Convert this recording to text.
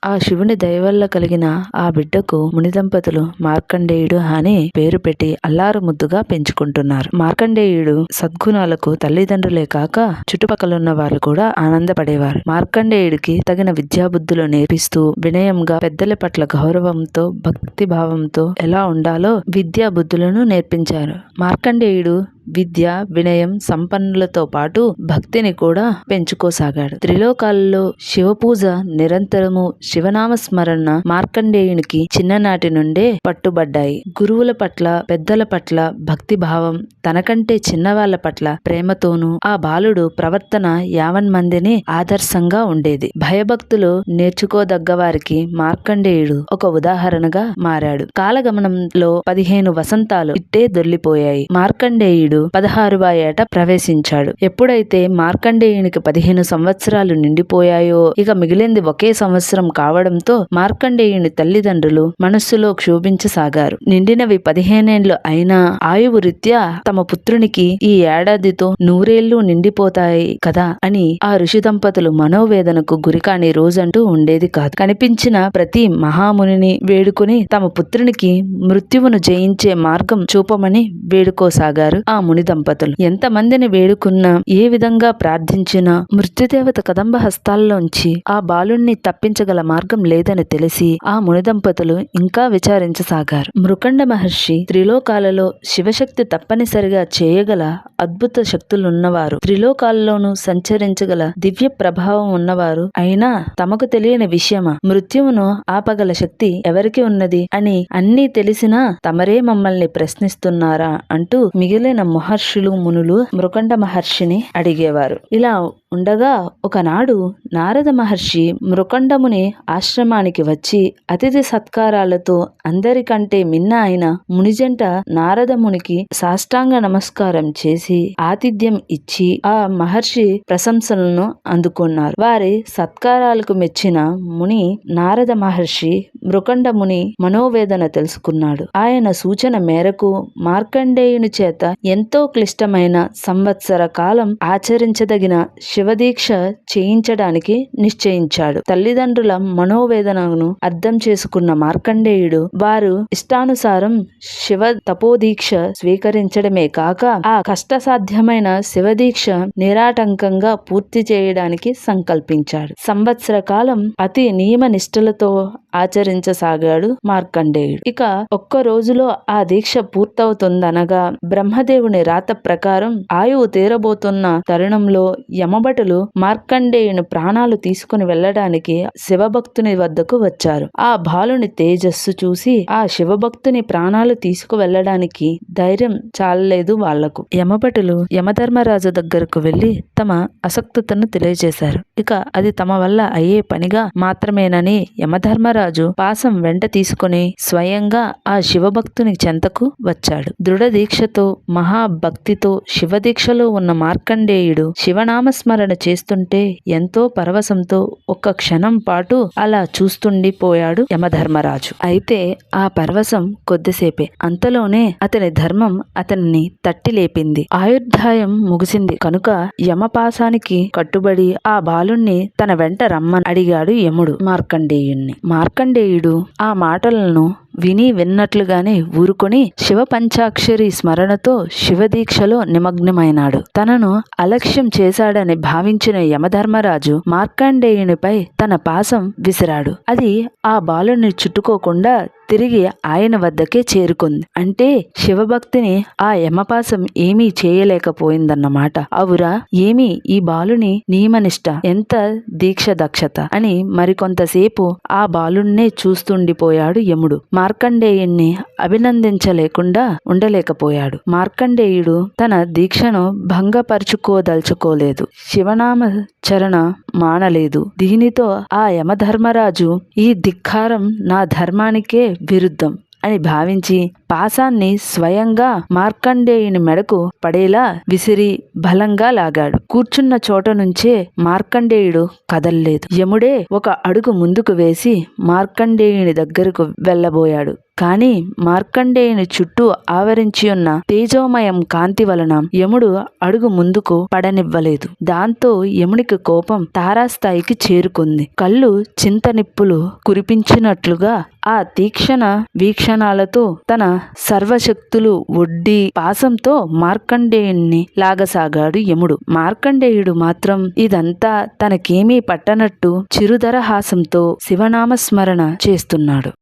ఆ శివుని దయ వల్ల కలిగిన ఆ బిడ్డకు ముని దంపతులు మార్కండేయుడు అని పేరు పెట్టి అల్లారు ముద్దుగా పెంచుకుంటున్నారు. మార్కండేయుడు సద్గుణాలకు తల్లిదండ్రులే కాక చుట్టుపక్కలున్న వాళ్ళు కూడా ఆనందపడేవారు. మార్కండేయుడికి తగిన విద్యాబుద్ధులు నేర్పిస్తూ వినయంగా పెద్దల పట్ల గౌరవంతో భక్తి భావంతో ఎలా ఉండాలో విద్యా బుద్ధులను నేర్పించారు. మార్కండేయుడు విద్య వినయం సంపన్నులతో పాటు భక్తిని కూడా పెంచుకోసాగాడు. త్రిలోకాలలో శివపూజ నిరంతరము శివనామ స్మరణ మార్కండేయునికి చిన్ననాటి నుండే పట్టుబడ్డాయి. గురువుల పట్ల పెద్దల పట్ల భక్తి భావం తనకంటే చిన్నవాళ్ల పట్ల ప్రేమతోనూ ఆ బాలుడు ప్రవర్తన యావన్మందిని ఆదర్శంగా ఉండేది. భయభక్తులు నేర్చుకోదగ్గ వారికి మార్కండేయుడు ఒక ఉదాహరణగా మారాడు. కాలగమనంలో 15 వసంతాలు ఇట్టే దొర్లిపోయాయి. మార్కండేయుడు 16వ ఏట ప్రవేశించాడు. ఎప్పుడైతే మార్కండేయునికి 15 సంవత్సరాలు నిండిపోయాయో ఇక మిగిలింది ఒకే సంవత్సరం కావడంతో మార్కండేయుని తల్లిదండ్రులు మనస్సులో క్షోభించసాగారు. నిండినవి 15 ఏళ్లు అయినా ఆయువు రీత్యా తమ పుత్రునికి ఈ ఏడాదితో 100 ఏళ్లు నిండిపోతాయి కదా అని ఆ ఋషి దంపతులు మనోవేదనకు గురికాని రోజంటూ ఉండేది కాదు. కనిపించిన ప్రతి మహామునిని వేడుకొని తమ పుత్రునికి మృత్యువును జయించే మార్గం చూపమని వేడుకోసాగారు ఆ ముని దంపతులు. ఎంతమందిని వేడుకున్నా ఏ విధంగా ప్రార్థించినా మృత్యుదేవత కదంబ హస్తాల్లోంచి ఆ బాలుణ్ణి తప్పించగల మార్గం లేదని తెలిసి ఆ ముని దంపతులు ఇంకా విచారించసాగారు. మృకండ మహర్షి త్రిలోకాలలో శివశక్తి తప్పనిసరిగా చేయగల అద్భుత శక్తులున్నవారు, త్రిలోకాలలోనూ సంచరించగల దివ్య ప్రభావం ఉన్నవారు అయినా తమకు తెలియని విషయమా, మృత్యువును ఆపగల శక్తి ఎవరికి ఉన్నది అని అన్నీ తెలిసినా తమరే మమ్మల్ని ప్రశ్నిస్తున్నారా అంటూ మిగిలిన మహర్షులు మునులు మృకండ మహర్షిని అడిగేవారు. ఇలా ఉండగా ఒకనాడు నారద మహర్షి మృకండముని ఆశ్రమానికి వచ్చి అతిథి సత్కారాలతో అందరికంటే మిన్న అయిన మునిజంట నారదమునికి సాష్టాంగ నమస్కారం చేసి ఆతిథ్యం ఇచ్చి ఆ మహర్షి ప్రశంసలను అందుకున్నారు. వారి సత్కారాలకు మెచ్చిన ముని నారద మహర్షి మృకండముని మనోవేదన తెలుసుకున్నాడు. ఆయన సూచన మేరకు మార్కండేయుని చేత ఎంతో క్లిష్టమైన సంవత్సర కాలం ఆచరించదగిన శివదీక్ష చేయించడానికి నిశ్చయించాడు. తల్లిదండ్రుల మనోవేదనను అర్థం చేసుకున్న మార్కండేయుడు వారు ఇష్టానుసారం శివ తపోదీక్ష స్వీకరించడమే కాక ఆ కష్టసాధ్యమైన శివదీక్ష నిరాటంకంగా పూర్తి చేయడానికి సంకల్పించాడు. సంవత్సర కాలం అతి నియమ నిష్ఠలతో ఆచరించసాగాడు మార్కండేయుడు. ఇక ఒక్క రోజులో ఆ దీక్ష పూర్తవుతుందనగా బ్రహ్మదేవుని రాత ప్రకారం ఆయువు తీరబోతున్న తరుణంలో యమభటులు మార్కండేయుని ప్రాణాలు తీసుకుని వెళ్లడానికి శివభక్తుని వద్దకు వచ్చారు. ఆ బాలుని తేజస్సు చూసి ఆ శివభక్తుని ప్రాణాలు తీసుకు వెళ్లడానికి ధైర్యం చాలలేదు వాళ్లకు. యమభటులు యమధర్మరాజు దగ్గరకు వెళ్లి తమ అసక్తతను తెలియజేశారు. ఇక అది తమ వల్ల అయ్యే పనిగా మాత్రమేనని యమధర్మరాజు పాసం వెంట తీసుకుని స్వయంగా ఆ శివభక్తుని చెంతకు వచ్చాడు. దృఢ దీక్షతో మహాభక్తితో శివదీక్షలో ఉన్న మార్కండేయుడు శివనామస్మరణ చేస్తుంటే ఎంతో పరవశంతో ఒక్క క్షణం పాటు అలా చూస్తుండిపోయాడు యమధర్మరాజు. అయితే ఆ పరవశం కొద్దిసేపే. అంతలోనే అతని ధర్మం అతనిని తట్టి లేపింది. ఆయుర్దాయం ముగిసింది కనుక యమపాసానికి కట్టుబడి ఆ బాలుణ్ణి తన వెంట రమ్మని అడిగాడు యముడు మార్కండేయుణ్ణి. మార్కండేయుడు ఆ మాటలను విని విన్నట్లుగానే ఊరుకొని శివ పంచాక్షరి స్మరణతో శివదీక్షలో నిమగ్నమైనాడు. తనను అలక్ష్యం చేశాడని భావించిన యమధర్మరాజు మార్కండేయునిపై తన పాసం విసిరాడు. అది ఆ బాలుని చుట్టుకోకుండా తిరిగి ఆయన వద్దకే చేరుకుంది. అంటే శివభక్తిని ఆ యమపాసం ఏమీ చేయలేకపోయిందన్నమాట. అవురా, ఏమి ఈ బాలుని నియమనిష్ట, ఎంత దీక్ష దక్షత అని మరికొంతసేపు ఆ బాలుణ్ణే చూస్తుండిపోయాడు యముడు. మార్కండేయుణ్ణి అభినందించలేకుండా ఉండలేకపోయాడు. మార్కండేయుడు తన దీక్షను భంగపరుచుకోదలుచుకోలేదు. శివనామ చరణ మానలేదు. దీనితో ఆ యమధర్మరాజు ఈ ధిక్కారం నా ధర్మానికే విరుద్ధం అని భావించి పాశాన్ని స్వయంగా మార్కండేయుని మెడకు పడేలా విసిరి బలంగా లాగాడు. కూర్చున్న చోట నుంచే మార్కండేయుడు కదల్లేదు. యముడే ఒక అడుగు ముందుకు వేసి మార్కండేయుని దగ్గరకు వెళ్ళబోయాడు. కాని మార్కండేయుని చుట్టూ ఆవరించి ఉన్న తేజోమయం కాంతి వలన యముడు అడుగు ముందుకు పడనివ్వలేదు. దాంతో యమునికి కోపం తారాస్థాయికి చేరుకుంది. కళ్ళు చింతనిప్పులు కురిపించినట్లుగా ఆ తీక్షణ వీక్షణాలతో తన సర్వశక్తులు ఒడ్డి పాశంతో మార్కండేయుణ్ణి లాగసాగాడు యముడు. మార్కండేయుడు మాత్రం ఇదంతా తనకేమీ పట్టనట్టు చిరుదరహాసంతో శివనామస్మరణ చేస్తున్నాడు.